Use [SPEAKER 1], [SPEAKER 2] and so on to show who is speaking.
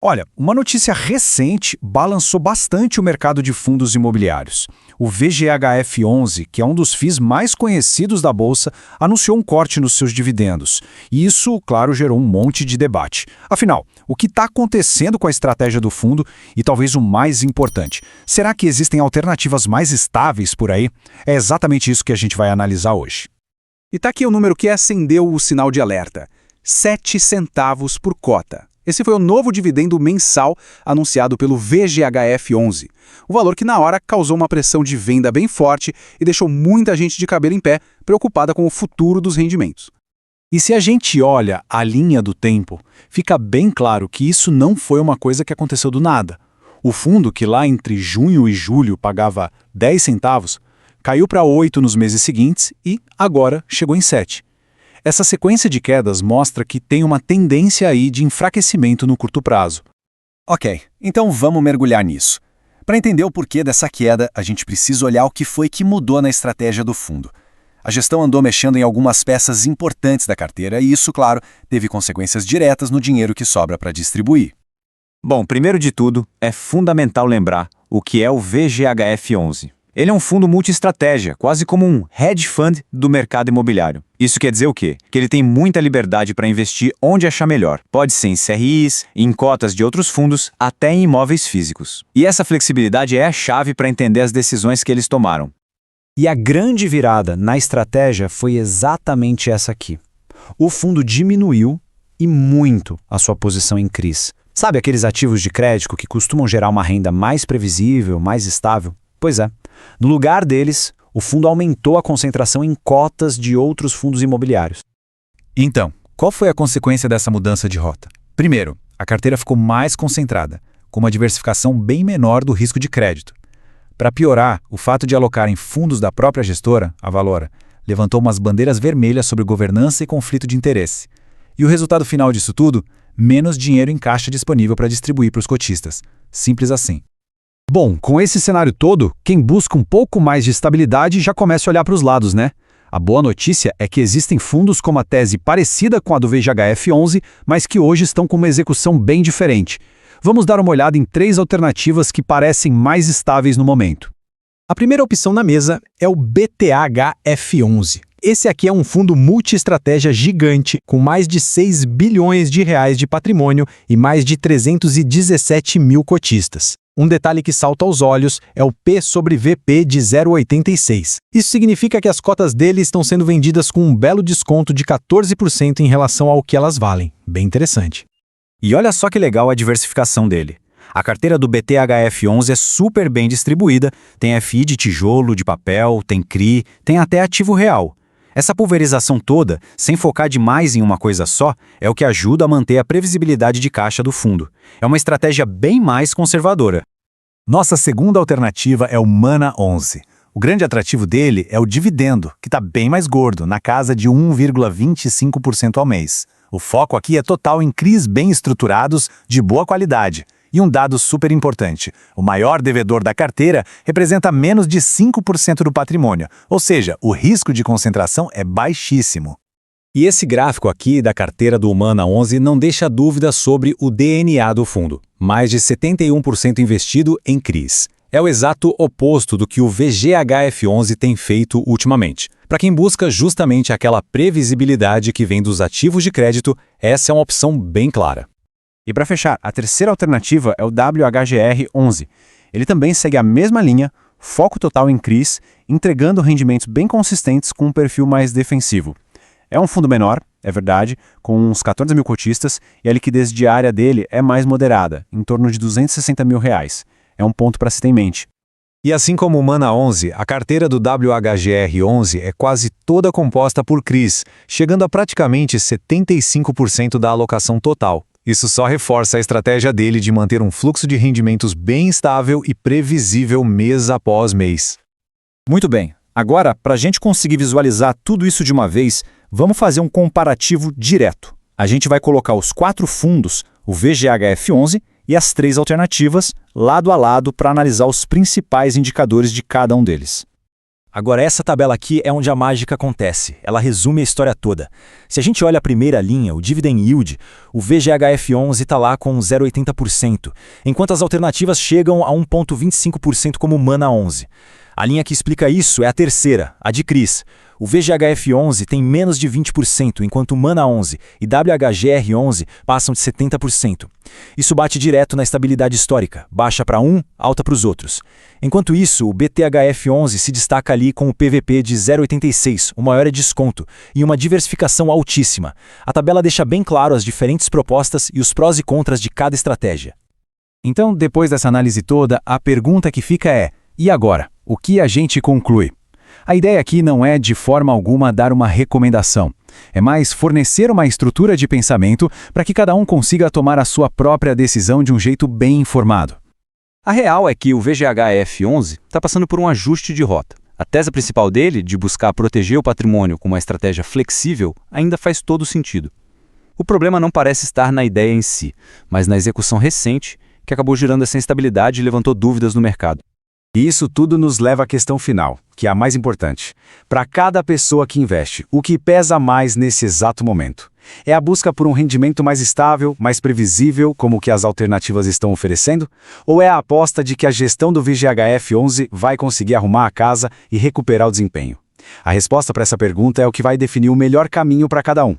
[SPEAKER 1] Olha, uma notícia recente balançou bastante o mercado de fundos imobiliários. O VGHF11, que é um dos FIIs mais conhecidos da Bolsa, anunciou um corte nos seus dividendos. E isso, claro, gerou um monte de debate. Afinal, o que está acontecendo com a estratégia do fundo e talvez o mais importante, será que existem alternativas mais estáveis por aí? É exatamente isso que a gente vai analisar hoje.
[SPEAKER 2] E tá aqui o número que acendeu o sinal de alerta: 7 centavos por cota. Esse foi o novo dividendo mensal anunciado pelo VGHF11, o valor que na hora causou uma pressão de venda bem forte e deixou muita gente de cabelo em pé, preocupada com o futuro dos rendimentos.
[SPEAKER 1] E se a gente olha a linha do tempo, fica bem claro que isso não foi uma coisa que aconteceu do nada. O fundo, que lá entre junho e julho pagava 10 centavos, caiu para 8 nos meses seguintes e agora chegou em 7. Essa sequência de quedas mostra que tem uma tendência aí de enfraquecimento no curto prazo.
[SPEAKER 3] Ok, então vamos mergulhar nisso. Para entender o porquê dessa queda, a gente precisa olhar o que foi que mudou na estratégia do fundo. A gestão andou mexendo em algumas peças importantes da carteira e isso, claro, teve consequências diretas no dinheiro que sobra para distribuir.
[SPEAKER 4] Bom, primeiro de tudo, é fundamental lembrar o que é o VGHF11. Ele é um fundo multi-estratégia, quase como um hedge fund do mercado imobiliário. Isso quer dizer o quê? Que ele tem muita liberdade para investir onde achar melhor. Pode ser em CRIs, em cotas de outros fundos, até em imóveis físicos. E essa flexibilidade é a chave para entender as decisões que eles tomaram.
[SPEAKER 5] E a grande virada na estratégia foi exatamente essa aqui. O fundo diminuiu, e muito, a sua posição em CRIs. Sabe aqueles ativos de crédito que costumam gerar uma renda mais previsível, mais estável? Pois é. No lugar deles, o fundo aumentou a concentração em cotas de outros fundos imobiliários.
[SPEAKER 1] Então, qual foi a consequência dessa mudança de rota? Primeiro, a carteira ficou mais concentrada, com uma diversificação bem menor do risco de crédito. Para piorar, o fato de alocar em fundos da própria gestora, a Valora, levantou umas bandeiras vermelhas sobre governança e conflito de interesse. E o resultado final disso tudo? Menos dinheiro em caixa disponível para distribuir para os cotistas. Simples assim.
[SPEAKER 5] Bom, com esse cenário todo, quem busca um pouco mais de estabilidade já começa a olhar para os lados, né? A boa notícia é que existem fundos com uma tese parecida com a do VGHF11, mas que hoje estão com uma execução bem diferente. Vamos dar uma olhada em 3 alternativas que parecem mais estáveis no momento.
[SPEAKER 6] A primeira opção na mesa é o BTHF11. Esse aqui é um fundo multi-estratégia gigante, com mais de 6 bilhões de reais de patrimônio e mais de 317 mil cotistas. Um detalhe que salta aos olhos é o P sobre VP de 0,86. Isso significa que as cotas dele estão sendo vendidas com um belo desconto de 14% em relação ao que elas valem. Bem interessante.
[SPEAKER 4] E olha só que legal a diversificação dele. A carteira do BTHF11 é super bem distribuída, tem FI de tijolo, de papel, tem CRI, tem até ativo real. Essa pulverização toda, sem focar demais em uma coisa só, é o que ajuda a manter a previsibilidade de caixa do fundo. É uma estratégia bem mais conservadora.
[SPEAKER 3] Nossa segunda alternativa é o Mana 11. O grande atrativo dele é o dividendo, que está bem mais gordo, na casa de 1,25% ao mês. O foco aqui é total em CRIs bem estruturados, de boa qualidade. E um dado super importante, o maior devedor da carteira representa menos de 5% do patrimônio, ou seja, o risco de concentração é baixíssimo.
[SPEAKER 5] E esse gráfico aqui da carteira do Mana 11 não deixa dúvida sobre o DNA do fundo. Mais de 71% investido em CRIs. É o exato oposto do que o VGHF11 tem feito ultimamente. Para quem busca justamente aquela previsibilidade que vem dos ativos de crédito, essa é uma opção bem clara.
[SPEAKER 4] E para fechar, a terceira alternativa é o WHGR11. Ele também segue a mesma linha, foco total em CRIs, entregando rendimentos bem consistentes com um perfil mais defensivo. É um fundo menor, é verdade, com uns 14 mil cotistas, e a liquidez diária dele é mais moderada, em torno de 260 mil reais. É um ponto para se ter em mente.
[SPEAKER 5] E assim como o Mana 11, a carteira do WHGR11 é quase toda composta por CRIs, chegando a praticamente 75% da alocação total. Isso só reforça a estratégia dele de manter um fluxo de rendimentos bem estável e previsível mês após mês.
[SPEAKER 4] Muito bem, agora, para a gente conseguir visualizar tudo isso de uma vez, vamos fazer um comparativo direto. A gente vai colocar os 4 fundos, o VGHF11 e as 3 alternativas, lado a lado para analisar os principais indicadores de cada um deles.
[SPEAKER 7] Agora, essa tabela aqui é onde a mágica acontece. Ela resume a história toda. Se a gente olha a primeira linha, o Dividend Yield, o VGHF11 está lá com 0,80%, enquanto as alternativas chegam a 1,25% como o Mana 11. A linha que explica isso é a terceira, a de CRIs. O VGHF11 tem menos de 20%, enquanto o Mana 11 e WHGR11 passam de 70%. Isso bate direto na estabilidade histórica, baixa para um, alta para os outros. Enquanto isso, o BTHF11 se destaca ali com o PVP de 0,86, o maior é desconto, e uma diversificação altíssima. A tabela deixa bem claro as diferentes propostas e os prós e contras de cada estratégia.
[SPEAKER 1] Então, depois dessa análise toda, a pergunta que fica é: e agora? O que a gente conclui? A ideia aqui não é, de forma alguma, dar uma recomendação. É mais fornecer uma estrutura de pensamento para que cada um consiga tomar a sua própria decisão de um jeito bem informado.
[SPEAKER 2] A real é que o VGHF11 está passando por um ajuste de rota. A tese principal dele, de buscar proteger o patrimônio com uma estratégia flexível, ainda faz todo sentido. O problema não parece estar na ideia em si, mas na execução recente, que acabou gerando essa instabilidade e levantou dúvidas no mercado.
[SPEAKER 1] E isso tudo nos leva à questão final, que é a mais importante. Para cada pessoa que investe, o que pesa mais nesse exato momento? É a busca por um rendimento mais estável, mais previsível, como o que as alternativas estão oferecendo? Ou é a aposta de que a gestão do VGHF11 vai conseguir arrumar a casa e recuperar o desempenho? A resposta para essa pergunta é o que vai definir o melhor caminho para cada um.